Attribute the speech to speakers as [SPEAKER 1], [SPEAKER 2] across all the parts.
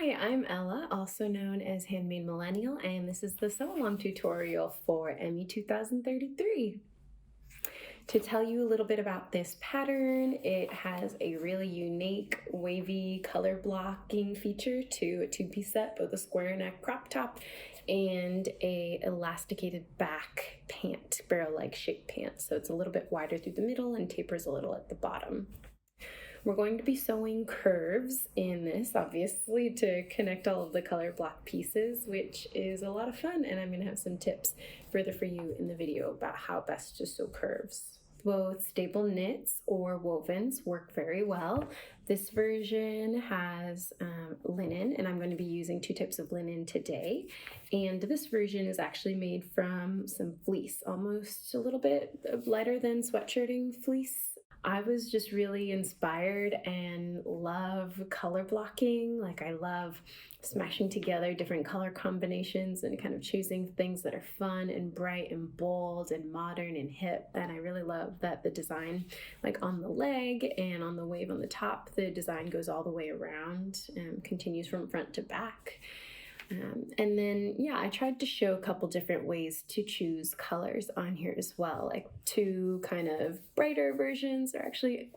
[SPEAKER 1] Hi, I'm Ella, also known as Handmade Millennial, and this is the sew along tutorial for ME 2033. To tell you a little bit about this pattern, it has a really unique wavy color blocking feature to a two-piece set, both a square neck crop top and a elasticated back pant, barrel-like shaped pant. So it's a little bit wider through the middle and tapers a little at the bottom. We're going to be sewing curves in this, obviously, to connect all of the color block pieces, which is a lot of fun, and I'm going to have some tips further for you in the video about how best to sew curves. Both staple knits or wovens work very well. This version has linen, and I'm going to be using two types of linen today. And this version is actually made from some fleece, almost a little bit lighter than sweatshirting fleece. I was just really inspired and love color blocking. Like, I love smashing together different color combinations and kind of choosing things that are fun and bright and bold and modern and hip. And I really love that the design, like on the leg and on the wave on the top, the design goes all the way around and continues from front to back. And then, yeah, I tried to show a couple different ways to choose colors on here as well, like two kind of brighter versions, or actually,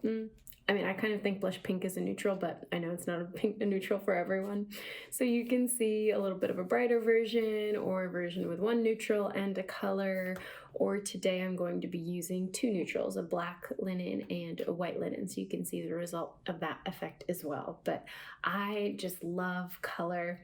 [SPEAKER 1] I kind of think blush pink is a neutral, but I know it's not a neutral for everyone. So you can see a little bit of a brighter version or a version with one neutral and a color, or today I'm going to be using two neutrals, a black linen and a white linen, so you can see the result of that effect as well. But I just love color.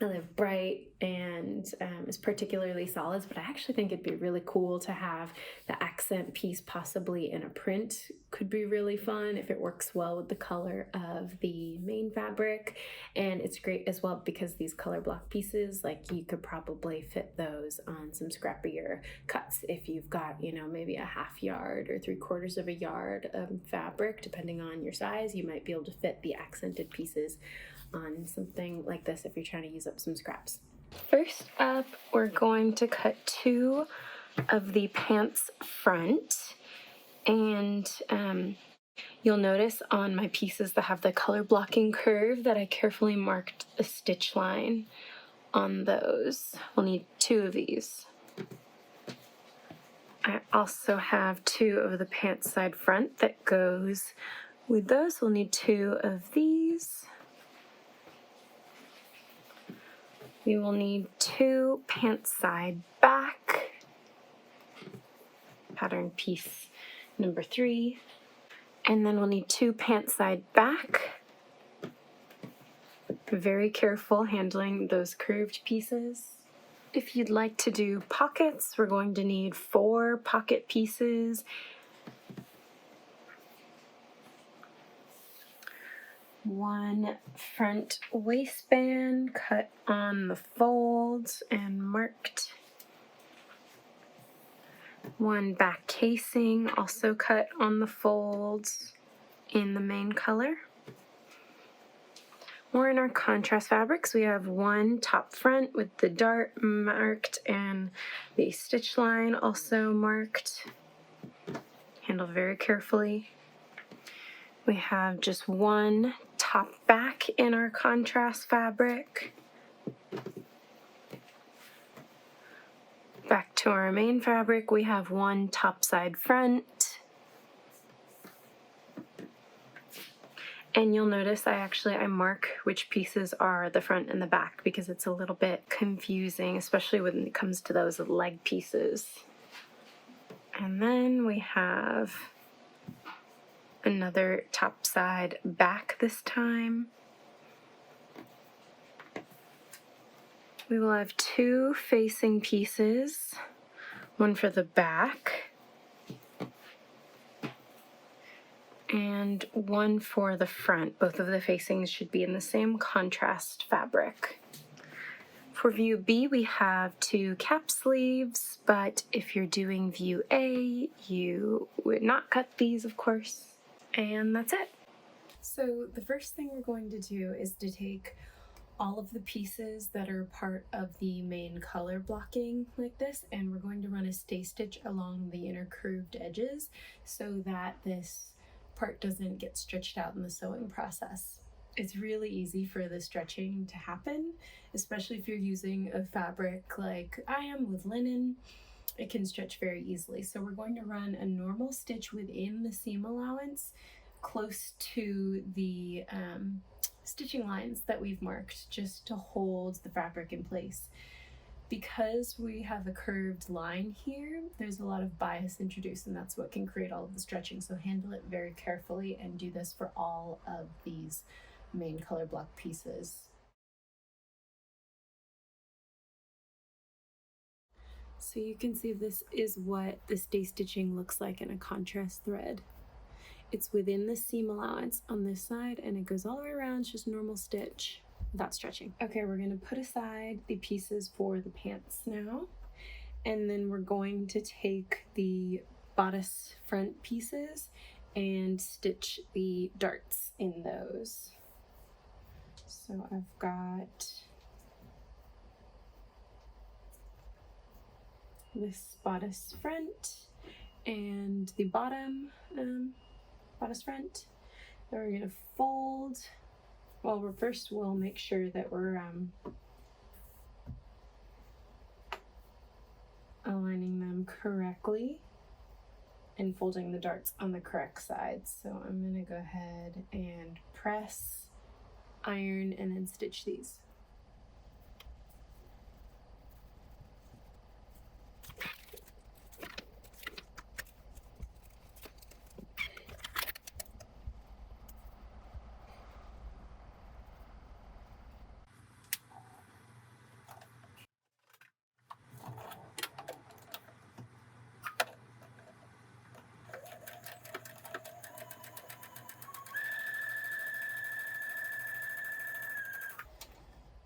[SPEAKER 1] I live bright and is particularly solids, but I actually think it'd be really cool to have the accent piece possibly in a print. Could be really fun if it works well with the color of the main fabric. And it's great as well because these color block pieces, like, you could probably fit those on some scrappier cuts if you've got, maybe a half yard or 3/4 of a yard of fabric. Depending on your size, you might be able to fit the accented pieces on something like this if you're trying to use up some scraps. First up, we're going to cut two of the pants front, and you'll notice on my pieces that have the color blocking curve that I carefully marked a stitch line on those. We'll need two of these. I also have two of the pants side front that goes with those. We'll need two of these. We will need two pants side back, pattern piece number 3, and then we'll need two pants side back. Very careful handling those curved pieces. If you'd like to do pockets, we're going to need 4 pocket pieces. One front waistband cut on the folds and marked. One back casing also cut on the folds in the main color. We're in our contrast fabrics. We have one top front with the dart marked and the stitch line also marked. Handle very carefully. We have just one top back in our contrast fabric. Back to our main fabric, we have one top side front. And you'll notice I mark which pieces are the front and the back because it's a little bit confusing, especially when it comes to those leg pieces. And then we have another top side back this time. We will have two facing pieces, one for the back and one for the front. Both of the facings should be in the same contrast fabric. For view B, we have two cap sleeves, but if you're doing view A, you would not cut these, of course. And that's it. So the first thing we're going to do is to take all of the pieces that are part of the main color blocking like this, and we're going to run a stay stitch along the inner curved edges so that this part doesn't get stretched out in the sewing process. It's really easy for the stretching to happen, especially if you're using a fabric like I am with linen. It can stretch very easily. So we're going to run a normal stitch within the seam allowance close to the stitching lines that we've marked, just to hold the fabric in place. Because we have a curved line here, there's a lot of bias introduced, and that's what can create all of the stretching. So handle it very carefully and do this for all of these main color block pieces. So you can see this is what the stay stitching looks like in a contrast thread. It's within the seam allowance on this side, and it goes all the way around. It's just normal stitch without stretching. Okay, we're gonna put aside the pieces for the pants now, and then we're going to take the bodice front pieces and stitch the darts in those. So I've got this bodice front and the bottom bodice front that we're gonna fold. Well, first we'll make sure that we're aligning them correctly and folding the darts on the correct side. So I'm gonna go ahead and press, iron, and then stitch these.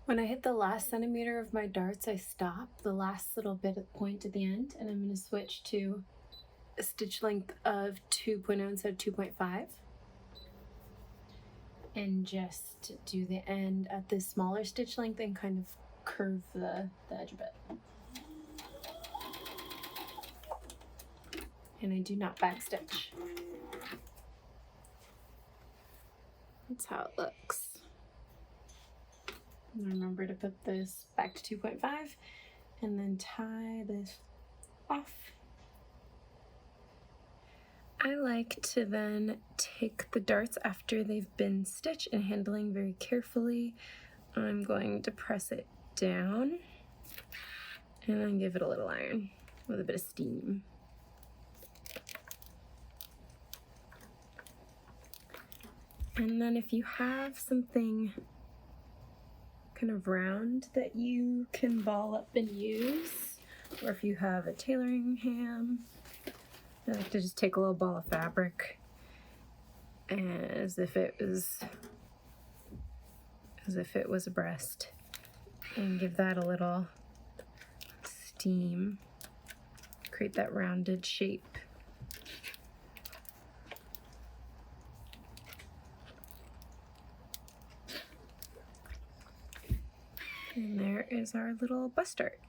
[SPEAKER 1] When I hit the last centimeter of my darts, I stop the last little bit at point at the end, and I'm going to switch to a stitch length of 2.0 instead of 2.5. And just do the end at this smaller stitch length and kind of curve the edge a bit. And I do not backstitch. That's how it looks. And remember to put this back to 2.5 and then tie this off. I like to then take the darts after they've been stitched, and handling very carefully. I'm going to press it down and then give it a little iron with a bit of steam. And then if you have something kind of round that you can ball up and use, or if you have a tailoring ham, I like to just take a little ball of fabric as if it was a breast, and give that a little steam, create that rounded shape. And there is our little bust dart.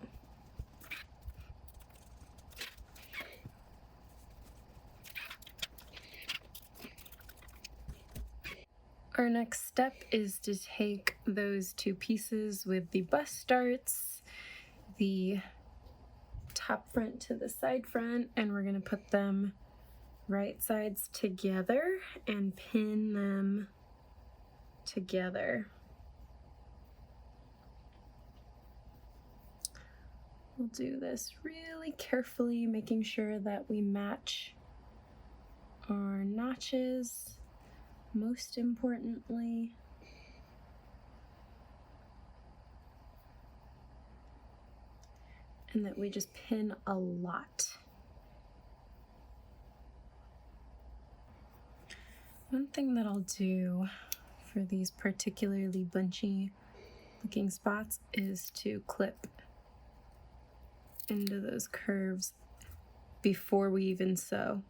[SPEAKER 1] Our next step is to take those two pieces with the bust darts, the top front to the side front, and we're going to put them right sides together and pin them together. We'll do this really carefully, making sure that we match our notches, most importantly. And that we just pin a lot. One thing that I'll do for these particularly bunchy looking spots is to clip into those curves before we even sew.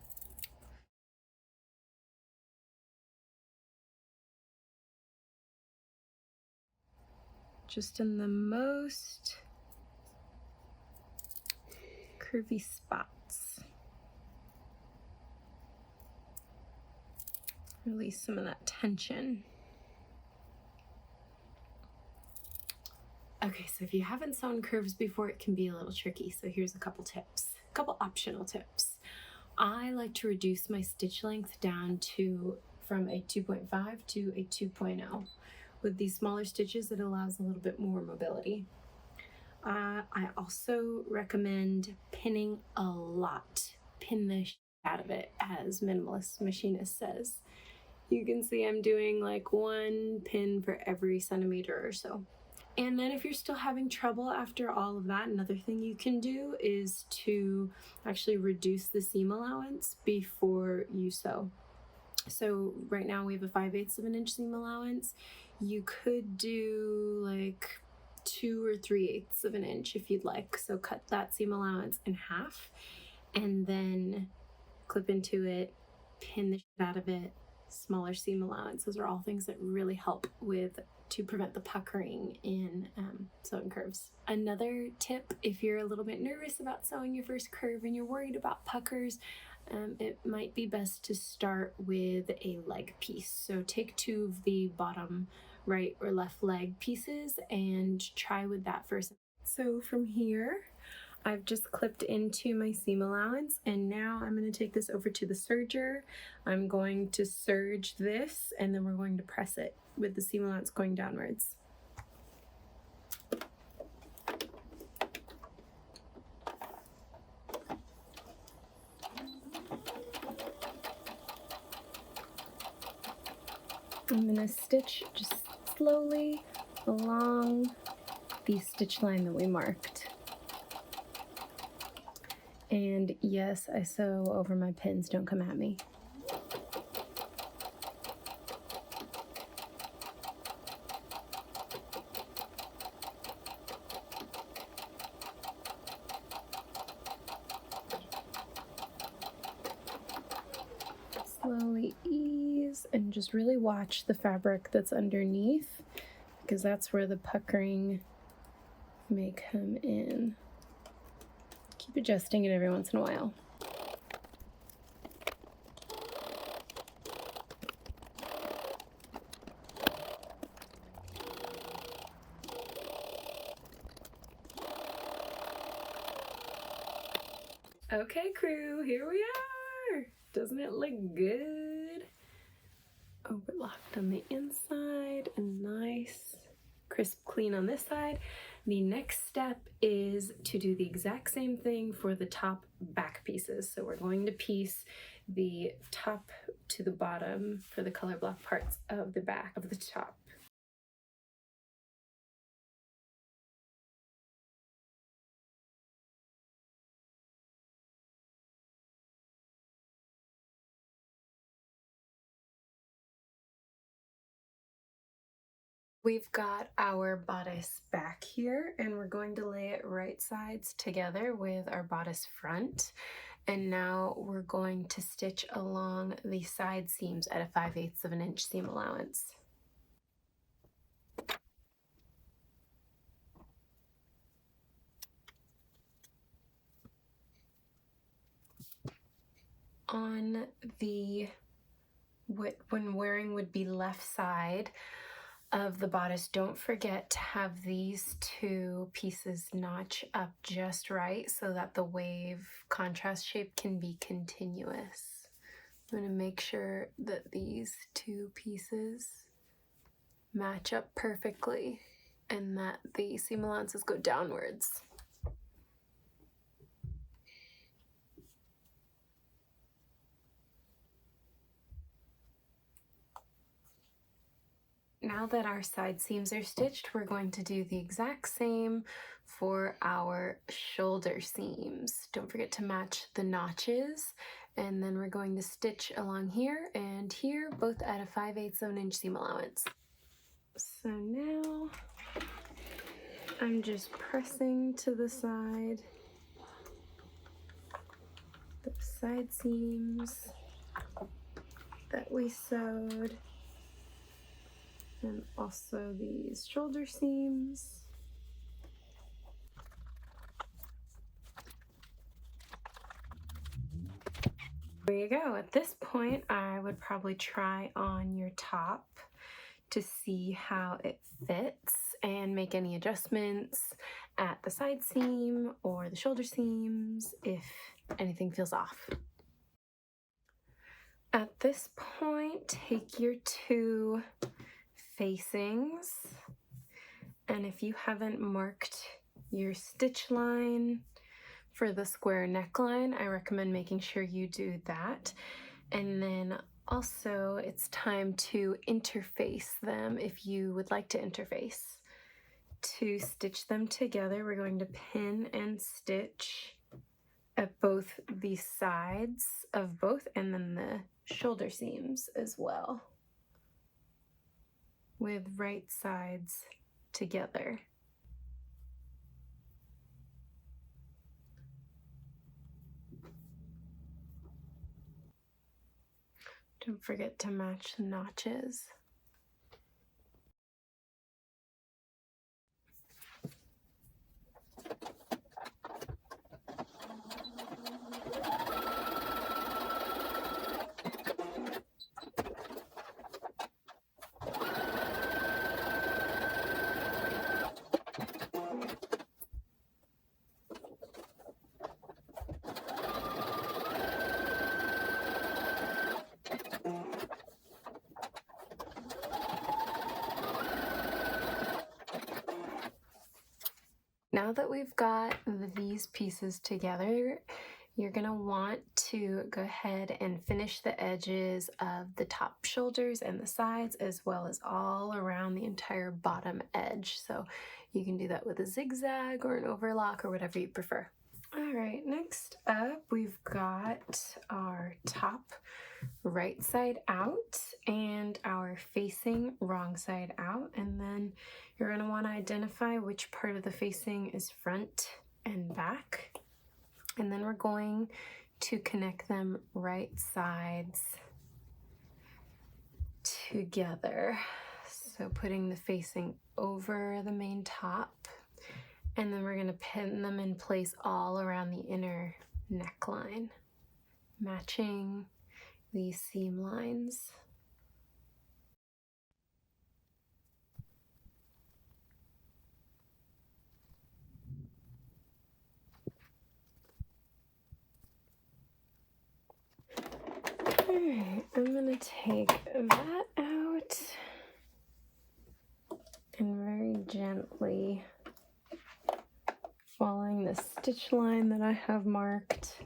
[SPEAKER 1] Just in the most curvy spots. Release some of that tension. Okay, so if you haven't sewn curves before, it can be a little tricky. So here's a couple tips, a couple optional tips. I like to reduce my stitch length down to from a 2.5 to a 2.0. With these smaller stitches, it allows a little bit more mobility. I also recommend pinning a lot. Pin the shit out of it, as Minimalist Machinist says. You can see I'm doing like 1 pin for every centimeter or so. And then if you're still having trouble after all of that, another thing you can do is to actually reduce the seam allowance before you sew. So right now we have a 5/8 of an inch seam allowance. You could do like 2 or 3/8 of an inch if you'd like. So cut that seam allowance in half and then clip into it, pin the shit out of it, smaller seam allowance. Those are all things that really help to prevent the puckering in sewing curves. Another tip, if you're a little bit nervous about sewing your first curve and you're worried about puckers, it might be best to start with a leg piece. So take 2 of the bottom right or left leg pieces and try with that first. So from here, I've just clipped into my seam allowance, and now I'm going to take this over to the serger. I'm going to serge this, and then we're going to press it with the seam allowance going downwards. I'm going to stitch just slowly along the stitch line that we marked. And yes, I sew over my pins, don't come at me. Slowly ease and just really watch the fabric that's underneath, because that's where the puckering may come in. Keep adjusting it every once in a while. Okay, crew, here we are. Doesn't it look good? Overlocked on the inside and nice, crisp, clean on this side. The next step is to do the exact same thing for the top back pieces. So we're going to piece the top to the bottom for the color block parts of the back of the top. We've got our bodice back here, and we're going to lay it right sides together with our bodice front. And now we're going to stitch along the side seams at a 5/8 of an inch seam allowance. On the, when wearing would be left side of the bodice, don't forget to have these 2 pieces notch up just right so that the wave contrast shape can be continuous. I'm going to make sure that these 2 pieces match up perfectly and that the seam allowances go downwards. Now that our side seams are stitched, we're going to do the exact same for our shoulder seams. Don't forget to match the notches, and then we're going to stitch along here and here, both at a 5/8 of an inch seam allowance. So now I'm just pressing to the side the side seams that we sewed, and also these shoulder seams. There you go. At this point, I would probably try on your top to see how it fits and make any adjustments at the side seam or the shoulder seams if anything feels off. At this point, take your two facings, and if you haven't marked your stitch line for the square neckline, I recommend making sure you do that. And then also it's time to interface them if you would like to interface. To stitch them together, we're going to pin and stitch at both the sides of both, and then the shoulder seams as well, with right sides together. Don't forget to match the notches. Now that we've got these pieces together, you're gonna want to go ahead and finish the edges of the top shoulders and the sides, as well as all around the entire bottom edge. So you can do that with a zigzag or an overlock or whatever you prefer. All right, next up, we've got our top right side out and our facing wrong side out, and then you're going to want to identify which part of the facing is front and back, and then we're going to connect them right sides together. So putting the facing over the main top, and then we're going to pin them in place all around the inner neckline, matching these seam lines. Alright, I'm going to take that out and very gently, following the stitch line that I have marked,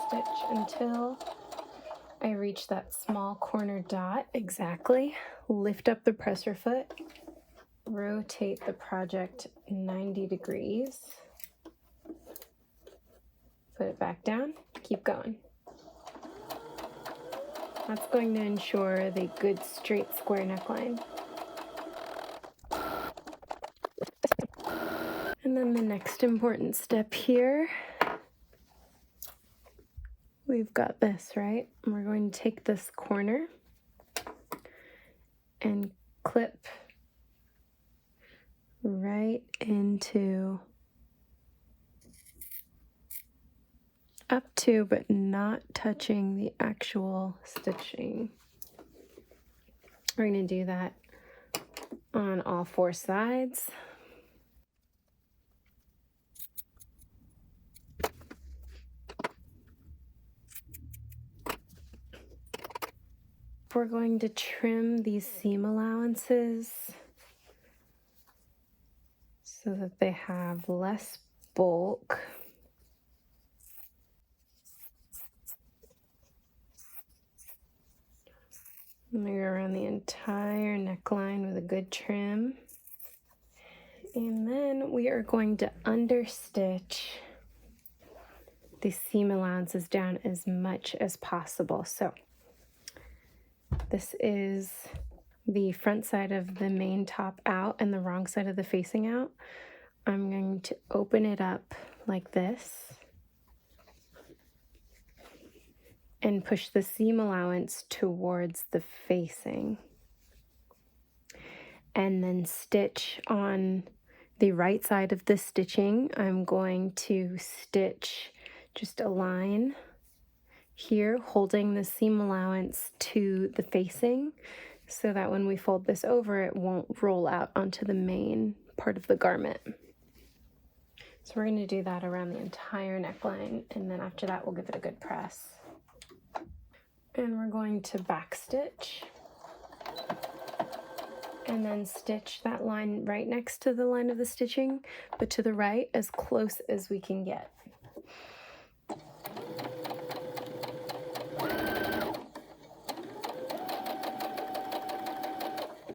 [SPEAKER 1] stitch until I reach that small corner dot exactly. Lift up the presser foot, rotate the project 90 degrees, put it back down, keep going. That's going to ensure the good straight square neckline. And then the next important step here, we've got this, right? We're going to take this corner and clip right into, up to, but not touching the actual stitching. We're going to do that on all four sides. We're going to trim these seam allowances so that they have less bulk. I'm going to go around the entire neckline with a good trim. And then we are going to understitch the seam allowances down as much as possible. So this is the front side of the main top out and the wrong side of the facing out. I'm going to open it up like this and push the seam allowance towards the facing, and then stitch on the right side of the stitching, I'm going to stitch just a line here, holding the seam allowance to the facing so that when we fold this over, it won't roll out onto the main part of the garment. So we're going to do that around the entire neckline, and then after that we'll give it a good press. And we're going to back stitch and then stitch that line right next to the line of the stitching, but to the right as close as we can get.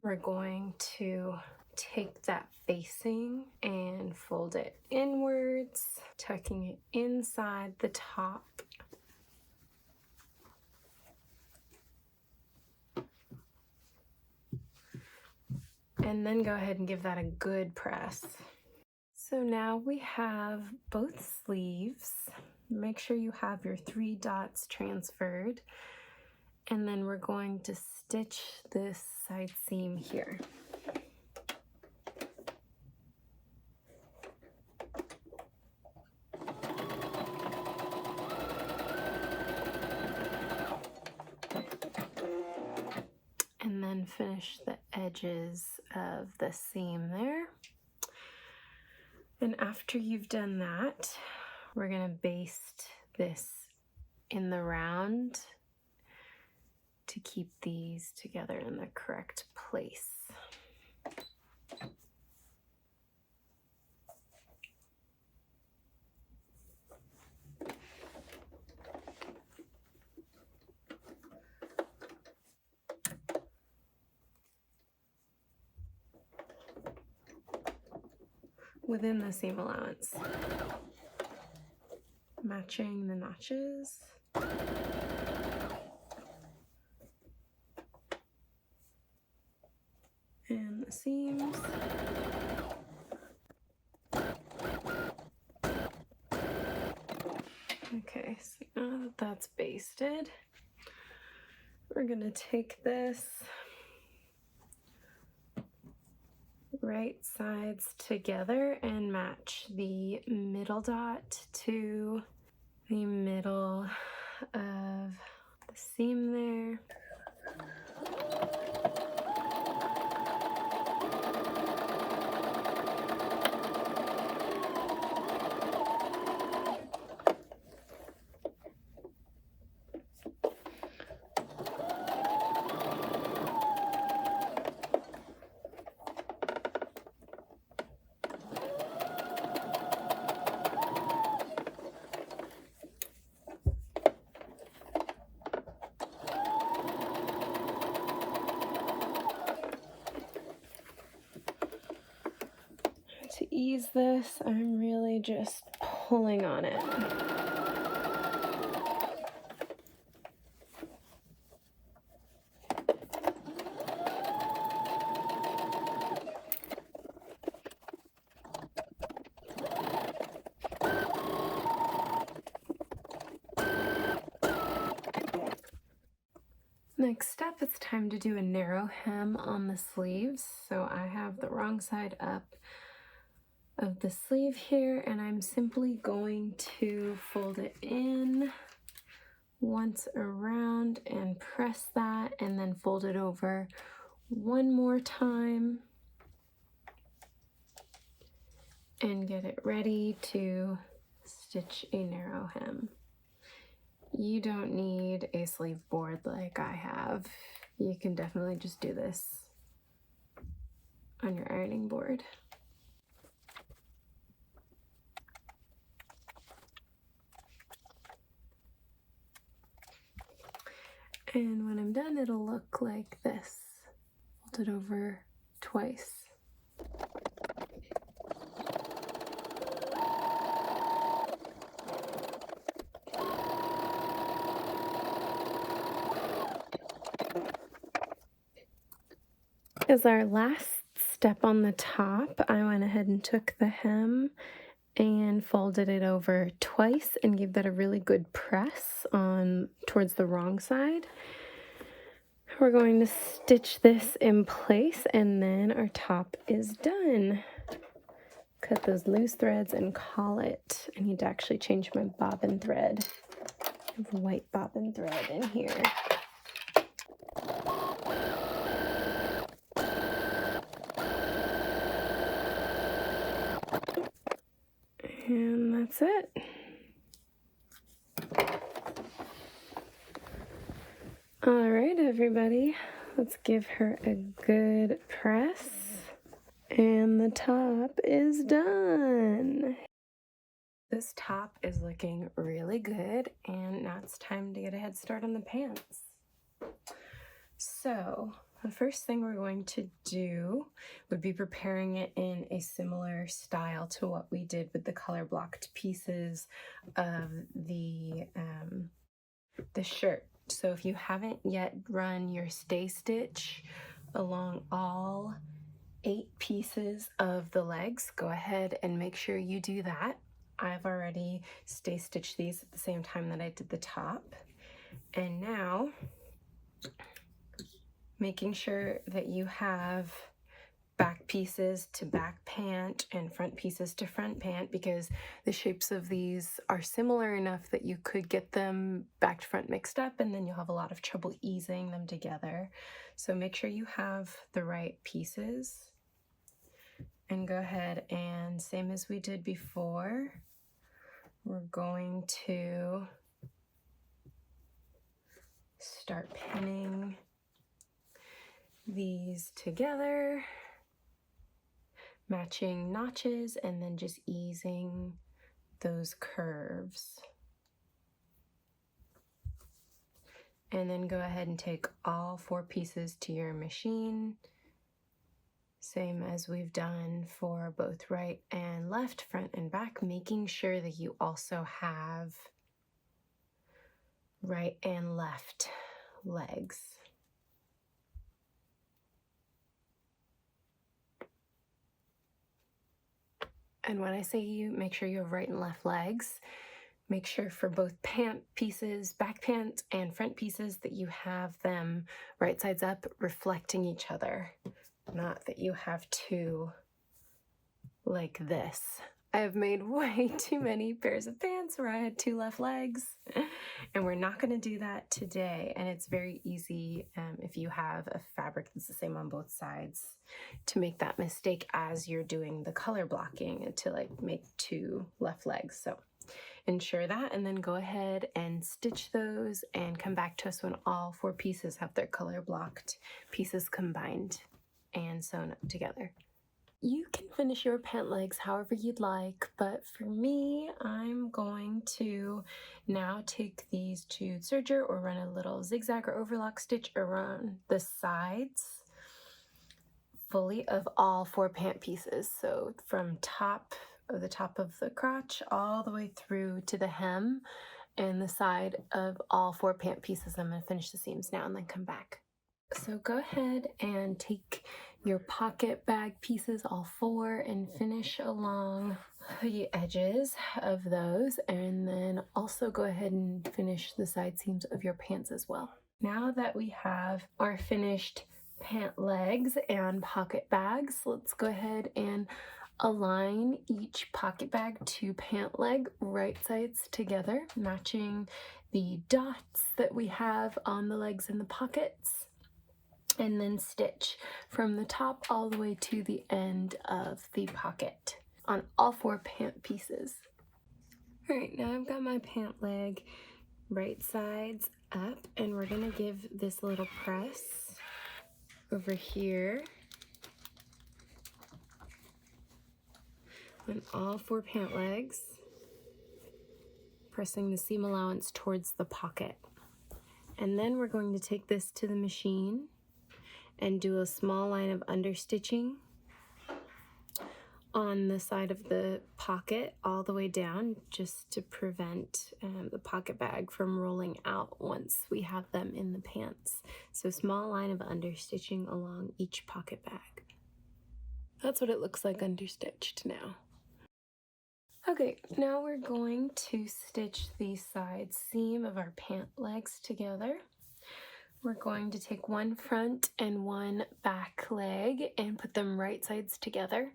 [SPEAKER 1] We're going to take that facing and fold it inwards, tucking it inside the top. And then go ahead and give that a good press. So now we have both sleeves. Make sure you have your 3 dots transferred. And then we're going to stitch this side seam here. And then finish the edges of the seam there. And after you've done that, we're going to baste this in the round to keep these together in the correct place. Within the seam allowance, matching the notches. And the seams. Okay, so now that that's basted, we're gonna take this right sides together and match the middle dot to the middle of the seam there. To ease this, I'm really just pulling on it. Next step, it's time to do a narrow hem on the sleeves. So I have the wrong side up of the sleeve here, and I'm simply going to fold it in once around and press that, and then fold it over one more time and get it ready to stitch a narrow hem. You don't need a sleeve board like I have. You can definitely just do this on your ironing board. And when I'm done, it'll look like this. Fold it over twice. As our last step on the top, I went ahead and took the hem and folded it over twice and gave that a really good press on towards the wrong side. We're going to stitch this in place, and then our top is done. cut those loose threads and collet. I need to actually change my bobbin thread. I have white bobbin thread in here. And that's it. All right, everybody, let's give her a good press. And the top is done. This top is looking really good, and now it's time to get a head start on the pants. So the first thing we're going to do would be preparing it in a similar style to what we did with the color blocked pieces of the shirt. So if you haven't yet run your stay stitch along all 8 pieces of the legs, go ahead and make sure you do that. I've already stay stitched these at the same time that I did the top. And now, making sure that you have back pieces to back pant and front pieces to front pant, because the shapes of these are similar enough that you could get them back to front mixed up, and then you'll have a lot of trouble easing them together. So make sure you have the right pieces. And go ahead and, same as we did before, we're going to start pinning these together, matching notches, and then just easing those curves. And then go ahead and take all 4 pieces to your machine, same as we've done for both right and left, front and back, making sure that you also have right and left legs. And when I say you make sure you have right and left legs, make sure for both pant pieces, back pant and front pieces, that you have them right sides up, reflecting each other. Not that you have 2 like this. I have made way too many pairs of pants where I had 2 left legs, and we're not going to do that today. And it's very easy if you have a fabric that's the same on both sides to make that mistake as you're doing the color blocking, to like make 2 left legs. So ensure that, and then go ahead and stitch those and come back to us when all 4 pieces have their color blocked pieces combined and sewn up together. You can finish your pant legs however you'd like, but for me, I'm going to now take these to serger or run a little zigzag or overlock stitch around the sides fully of all 4 pant pieces. So from the top of the crotch all the way through to the hem and the side of all 4 pant pieces. I'm going to finish the seams now and then come back. So go ahead and take your pocket bag pieces, all 4, and finish along the edges of those, and then also go ahead and finish the side seams of your pants as well. Now that we have our finished pant legs and pocket bags, let's go ahead and align each pocket bag to pant leg right sides together, matching the dots that we have on the legs and the pockets. And then stitch from the top all the way to the end of the pocket on all 4 pant pieces. All right, now I've got my pant leg right sides up, and we're gonna give this little press over here on all 4 pant legs, pressing the seam allowance towards the pocket. And then we're going to take this to the machine and do a small line of understitching on the side of the pocket all the way down, just to prevent the pocket bag from rolling out once we have them in the pants. So small line of understitching along each pocket bag. That's what it looks like understitched now. Okay, now we're going to stitch the side seam of our pant legs together. We're going to take one front and one back leg and put them right sides together.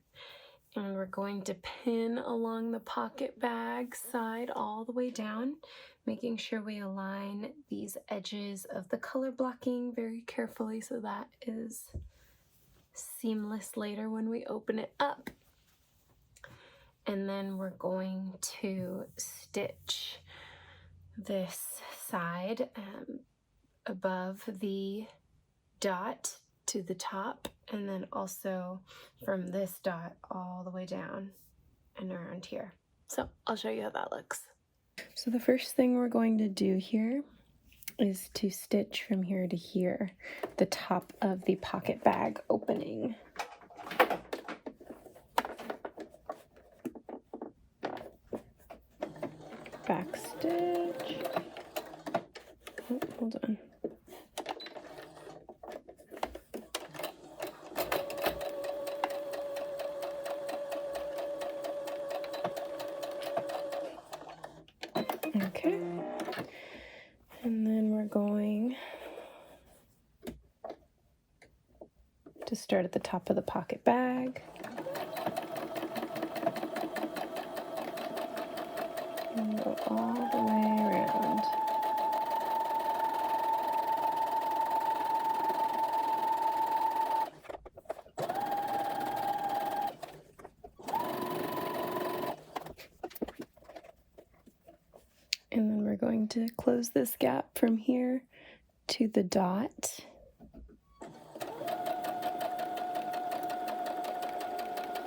[SPEAKER 1] And we're going to pin along the pocket bag side all the way down, making sure we align these edges of the color blocking very carefully so that is seamless later when we open it up. And then we're going to stitch this side above the dot to the top, and then also from this dot all the way down and around here. So I'll show you how that looks. So the first thing we're going to do here is to stitch from here to here, the top of the pocket bag opening. Back stitch. Oh, hold on. Okay, and then we're going to start at the top of the pocket bag. And go all the way around. And then we're going to close this gap from here to the dot.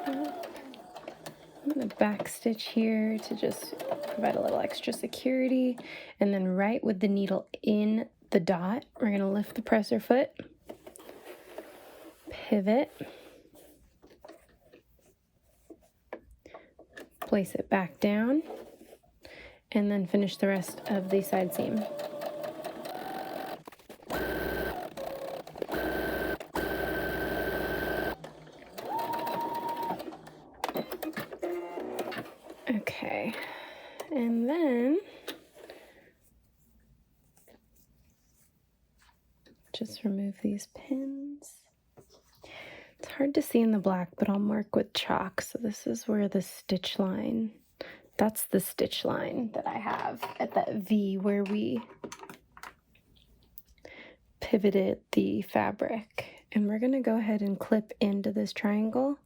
[SPEAKER 1] I'm going to back stitch here to just provide a little extra security. And then right with the needle in the dot, we're going to lift the presser foot, pivot, place it back down, and then finish the rest of the side seam. Okay, and then just remove these pins. It's hard to see in the black, but I'll mark with chalk. So this is where the stitch line, that's the stitch line that I have at that V where we pivoted the fabric. And we're gonna go ahead and clip into this triangle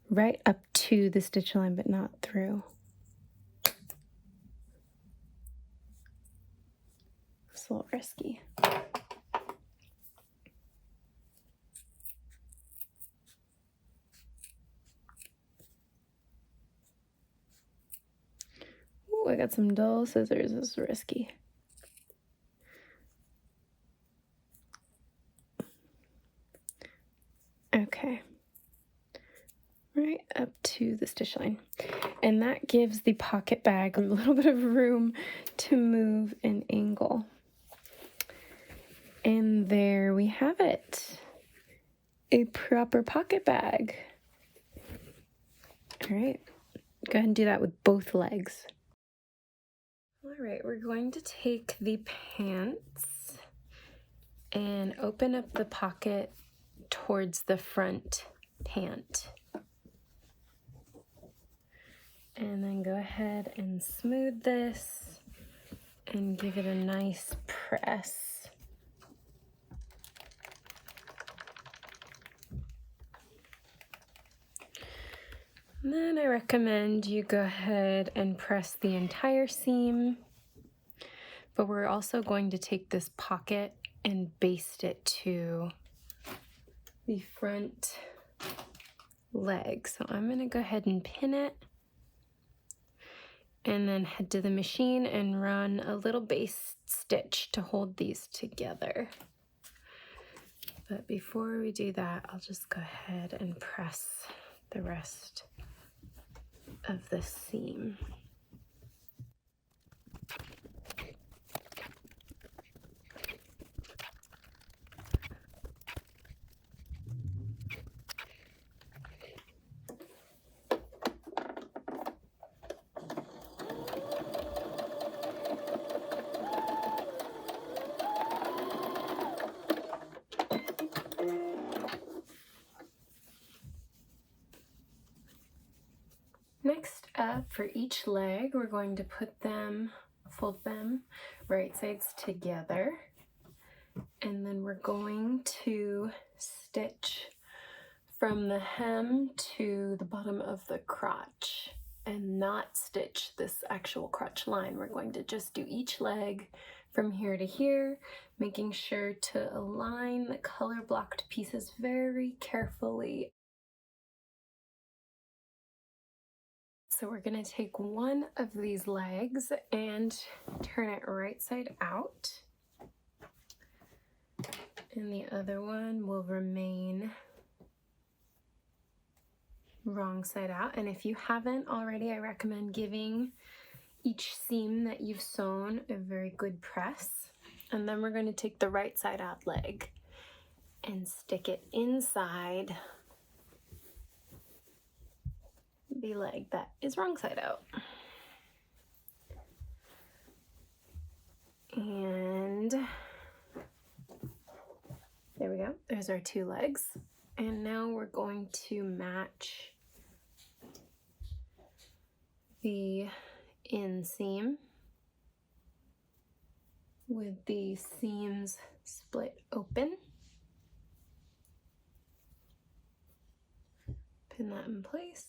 [SPEAKER 1] right up to the stitch line, but not through. It's a little risky. Ooh, I got some dull scissors. This is risky. Okay. Right up to the stitch line. And that gives the pocket bag a little bit of room to move and angle. And there we have it. A proper pocket bag. All right, go ahead and do that with both legs. All right, we're going to take the pants and open up the pocket towards the front pant. And then go ahead and smooth this and give it a nice press. And then I recommend you go ahead and press the entire seam, but we're also going to take this pocket and baste it to the front leg. So I'm going to go ahead and pin it and then head to the machine and run a little baste stitch to hold these together. But before we do that, I'll just go ahead and press the rest of the seam. up, for each leg, we're going to fold them right sides together, and then we're going to stitch from the hem to the bottom of the crotch and not stitch this actual crotch line. We're going to just do each leg from here to here, making sure to align the color blocked pieces very carefully. So we're going to take one of these legs and turn it right side out, and the other one will remain wrong side out. And if you haven't already, I recommend giving each seam that you've sewn a very good press. And then we're going to take the right side out leg and stick it inside the leg that is wrong side out. And there we go. There's our two legs. And now we're going to match the inseam with the seams split open. Pin that in place.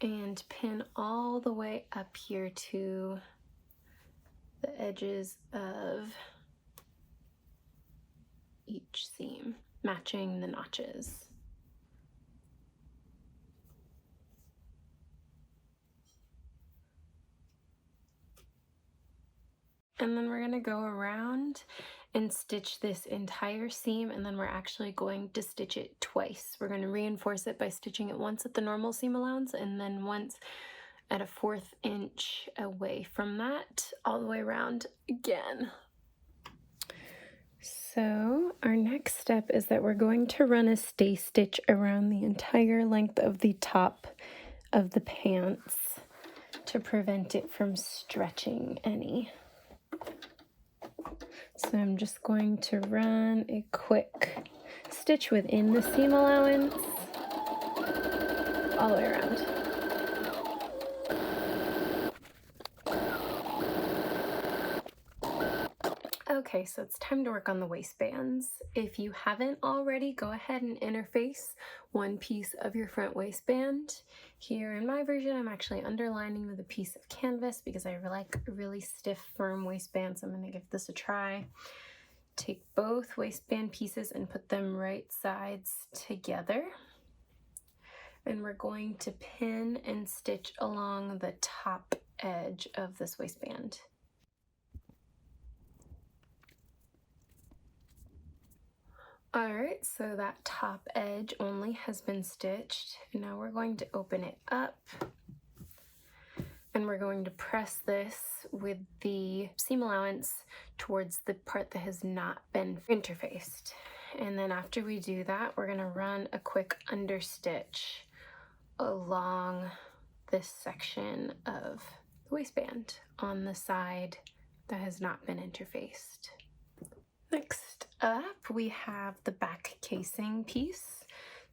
[SPEAKER 1] And pin all the way up here to the edges of each seam, matching the notches. And then we're going to go around and stitch this entire seam, and then we're actually going to stitch it twice. We're going to reinforce it by stitching it once at the normal seam allowance and then once at a 1/4 inch away from that, all the way around again. So our next step is that we're going to run a stay stitch around the entire length of the top of the pants to prevent it from stretching any. So I'm just going to run a quick stitch within the seam allowance all the way around. Okay, so it's time to work on the waistbands. If you haven't already, go ahead and interface one piece of your front waistband. Here in my version, I'm actually underlining with a piece of canvas because I like a really stiff, firm waistband, so I'm gonna give this a try. Take both waistband pieces and put them right sides together. And we're going to pin and stitch along the top edge of this waistband. Alright, so that top edge only has been stitched. Now we're going to open it up and we're going to press this with the seam allowance towards the part that has not been interfaced. And then after we do that, we're going to run a quick understitch along this section of the waistband on the side that has not been interfaced. Next up, we have the back casing piece.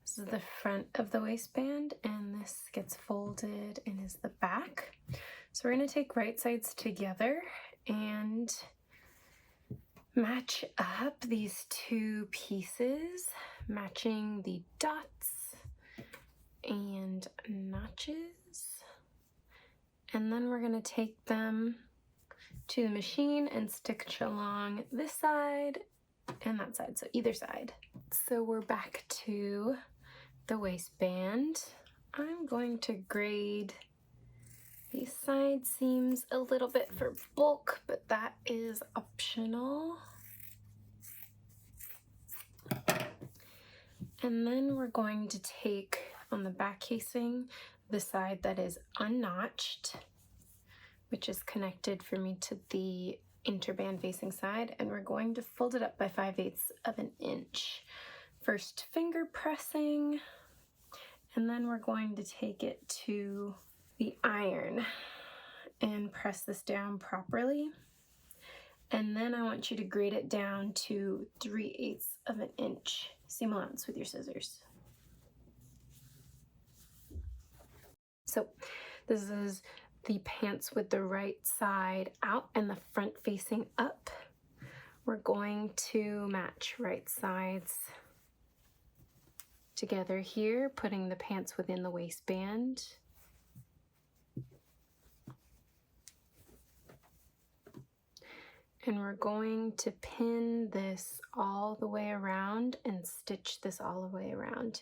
[SPEAKER 1] This is the front of the waistband, and this gets folded and is the back. So we're going to take right sides together and match up these two pieces, matching the dots and notches. And then we're going to take them to the machine and stitch along this side and that side, so either side. So we're back to the waistband. I'm going to grade these side seams a little bit for bulk, but that is optional. And then we're going to take on the back casing the side that is unnotched, which is connected for me to the interband facing side, and we're going to fold it up by 5/8 of an inch. First finger pressing, and then we're going to take it to the iron and press this down properly. And then I want you to grade it down to 3/8 of an inch seam allowance with your scissors. So this is the pants with the right side out and the front facing up. We're going to match right sides together here, putting the pants within the waistband. And we're going to pin this all the way around and stitch this all the way around,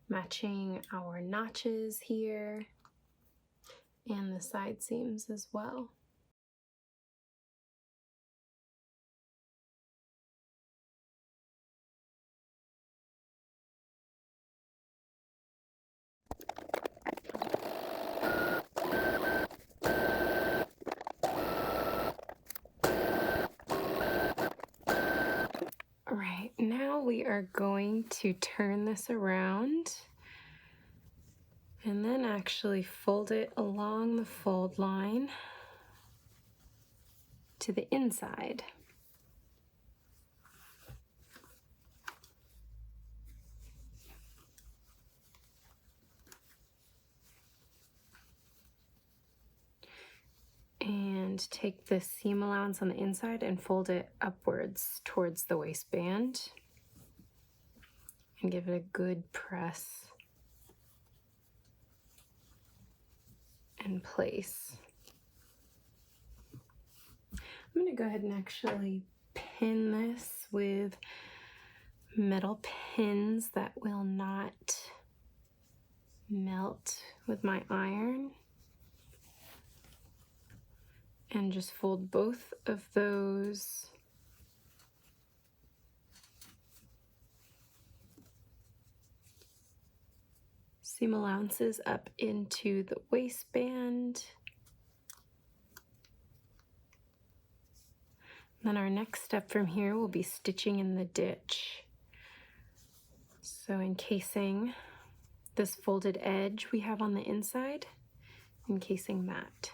[SPEAKER 1] matching our notches here and the side seams as well. All right, now we are going to turn this around and then actually fold it along the fold line to the inside. And take the seam allowance on the inside and fold it upwards towards the waistband and give it a good press and place. I'm going to go ahead and actually pin this with metal pins that will not melt with my iron. And just fold both of those seam allowances up into the waistband. Then our next step from here will be stitching in the ditch. So encasing this folded edge we have on the inside, encasing that.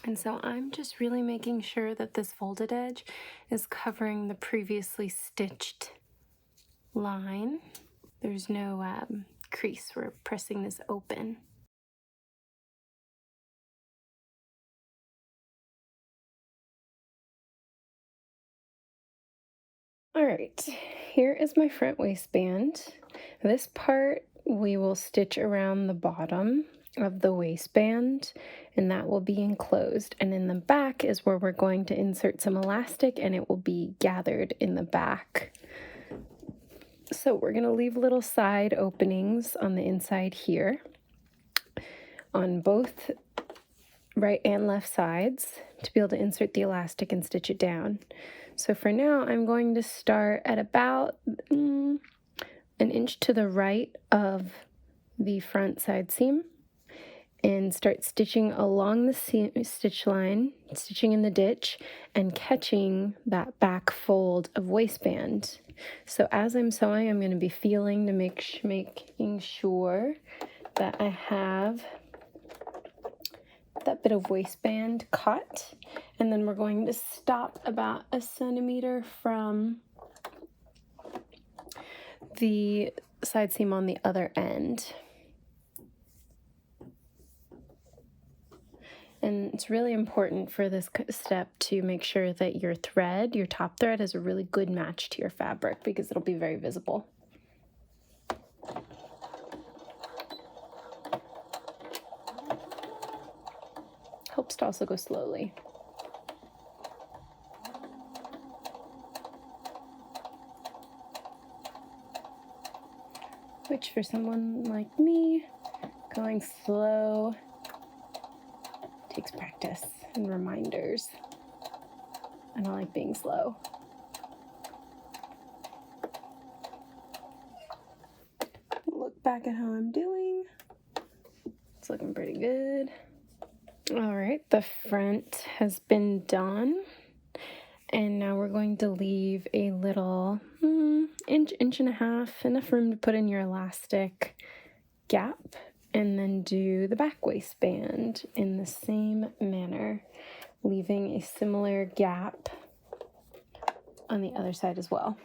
[SPEAKER 1] And so I'm just really making sure that this folded edge is covering the previously stitched line. There's no crease. We're pressing this open. All right, here is my front waistband. This part we will stitch around the bottom of the waistband, and that will be enclosed. And in the back is where we're going to insert some elastic, and it will be gathered in the back. So we're going to leave little side openings on the inside here on both right and left sides to be able to insert the elastic and stitch it down. So for now, I'm going to start at about an inch to the right of the front side seam and start stitching along the stitch line, stitching in the ditch, and catching that back fold of waistband. So as I'm sewing, I'm going to be feeling to making sure that I have that bit of waistband caught, and then we're going to stop about 1 centimeter from the side seam on the other end. And it's really important for this step to make sure that your thread, your top thread, is a really good match to your fabric because it'll be very visible. Helps to also go slowly. Which for someone like me, going slow takes practice and reminders. I don't like being slow. Look back at how I'm doing. It's looking pretty good. All right, the front has been done. And now we're going to leave a little inch and a half, enough room to put in your elastic gap, and then do the back waistband in the same manner, leaving a similar gap on the other side as well.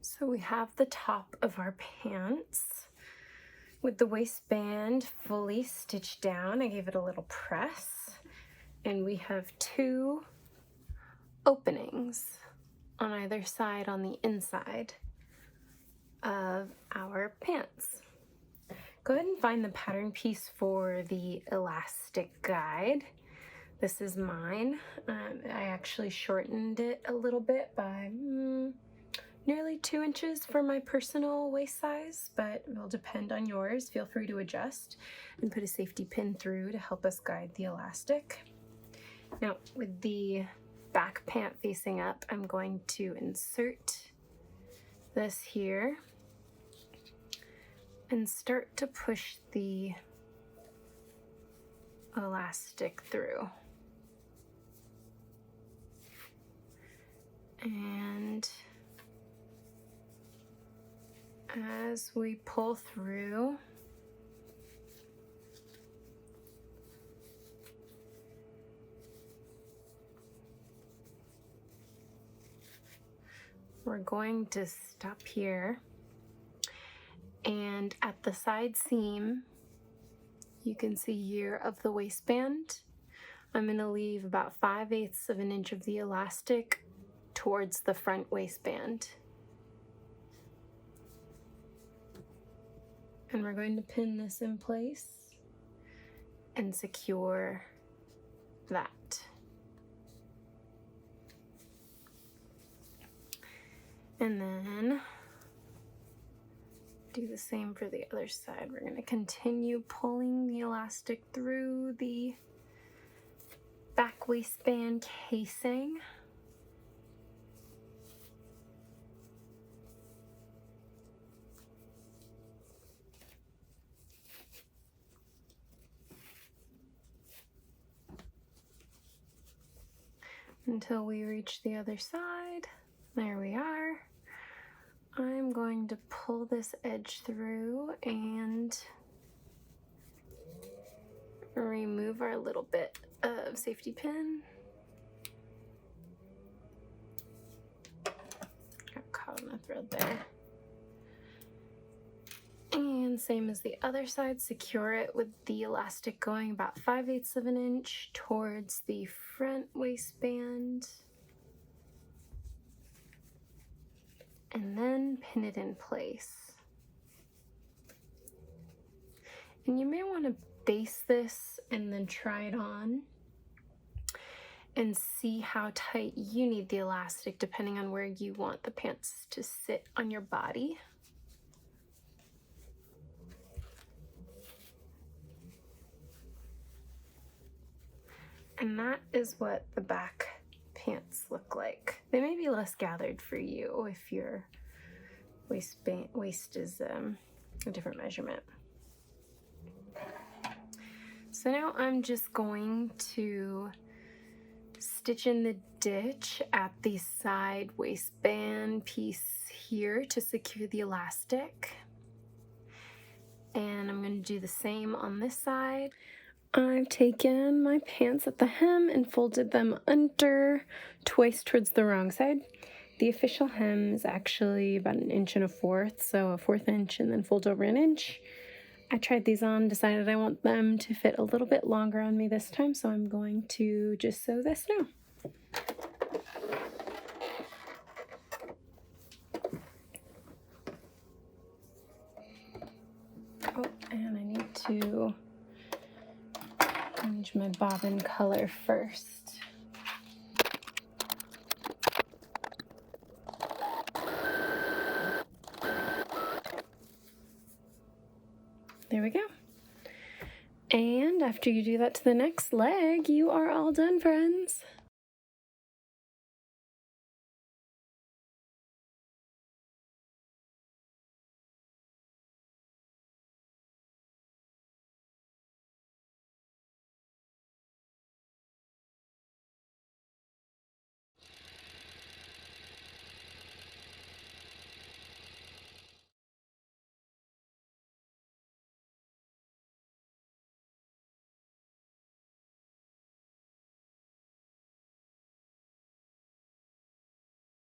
[SPEAKER 1] So we have the top of our pants with the waistband fully stitched down. I gave it a little press, and we have 2 openings on either side on the inside of our pants. Go ahead and find the pattern piece for the elastic guide. This is mine. I actually shortened it a little bit by nearly 2 inches for my personal waist size, but it will depend on yours. Feel free to adjust and put a safety pin through to help us guide the elastic. Now, with the back pant facing up, I'm going to insert this here and start to push the elastic through. And as we pull through, we're going to stop here, and at the side seam, you can see here of the waistband, I'm going to leave about 5/8 of an inch of the elastic towards the front waistband. And we're going to pin this in place and secure that. And then do the same for the other side. We're going to continue pulling the elastic through the back waistband casing. Until we reach the other side. There we are. I'm going to pull this edge through and remove our little bit of safety pin. Got caught on the thread there. And same as the other side, secure it with the elastic going about 5/8 of an inch towards the front waistband. And then pin it in place. And you may want to base this and then try it on and see how tight you need the elastic depending on where you want the pants to sit on your body. And that is what the back pants look like. They may be less gathered for you if your waist is a different measurement. So now I'm just going to stitch in the ditch at the side waistband piece here to secure the elastic. And I'm going to do the same on this side. I've taken my pants at the hem and folded them under twice towards the wrong side. The official hem is actually about 1 1/4 inches, so a 1/4 inch and then fold over 1 inch. I tried these on, decided I want them to fit a little bit longer on me this time, so I'm going to just sew this now. Oh, and I need to change my bobbin color first. There we go. And after you do that to the next leg, you are all done, friends.